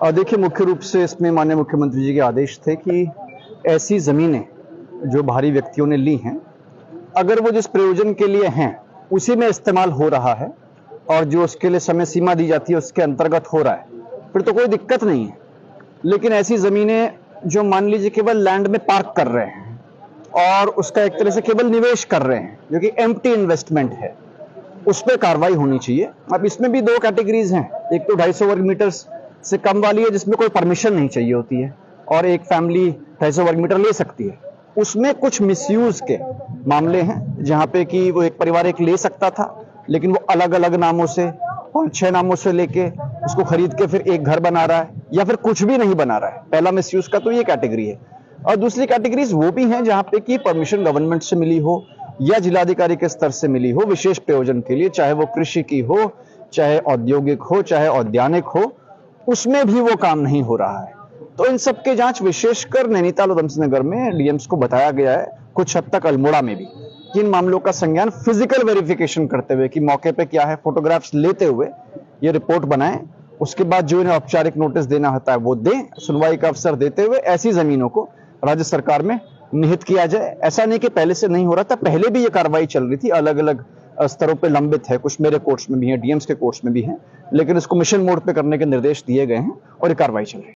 देखिए, मुख्य रूप से इसमें माननीय मुख्यमंत्री जी के आदेश थे कि ऐसी ज़मीनें जो बाहरी व्यक्तियों ने ली हैं, अगर वो जिस प्रयोजन के लिए हैं, उसी में इस्तेमाल हो रहा है और जो उसके लिए समय सीमा दी जाती है उसके अंतर्गत हो रहा है, फिर तो कोई दिक्कत नहीं है। लेकिन ऐसी ज़मीनें जो मान लीजिए केवल लैंड में पार्क कर रहे हैं और उसका एक तरह से केवल निवेश कर रहे हैं, जो कि एम्प्टी इन्वेस्टमेंट है, उस पे कार्रवाई होनी चाहिए। अब इसमें भी दो कैटेगरीज हैं, एक तो 250 वर्ग मीटर से कम वाली है जिसमें कोई परमिशन नहीं चाहिए होती है, और एक फैमिली 250 वर्ग मीटर ले सकती है। उसमें कुछ मिसयूज के मामले हैं जहां पे कि वो एक परिवार एक ले सकता था, लेकिन वो अलग अलग नामों से 5-6 नामों से लेके उसको खरीद के फिर एक घर बना रहा है या फिर कुछ भी नहीं बना रहा है। पहला मिसयूज का तो ये कैटेगरी है, और दूसरी कैटेगरीज वो भी हैं जहां पे कि परमिशन गवर्नमेंट से मिली हो या जिलाधिकारी के स्तर से मिली हो विशेष प्रयोजन के लिए, चाहे वो कृषि की हो, चाहे औद्योगिक हो, चाहे औद्यानिक हो, उसमें भी वो काम नहीं हो रहा है। तो इन सब के जांच विशेषकर नैनीताल उधम सिंह नगर में डीएम्स को बताया गया है, कुछ हद तक अल्मोड़ा में भी, कि इन मामलों का संज्ञान फिजिकल वेरिफिकेशन करते हुए कि मौके पे क्या है, फोटोग्राफ्स लेते हुए ये रिपोर्ट बनाएं। उसके बाद जो इन्हें औपचारिक नोटिस देना होता है वो दें, सुनवाई का अवसर देते हुए ऐसी जमीनों को राज्य सरकार में निहित किया जाए। ऐसा नहीं कि पहले से नहीं हो रहा था, पहले भी ये कार्रवाई चल रही थी, अलग अलग स्तरों पे लंबित है, कुछ मेरे कोर्ट्स में भी है, डीएम्स के कोर्ट्स में भी है, लेकिन इसको मिशन मोड पे करने के निर्देश दिए गए हैं और ये कार्रवाई चल रही है।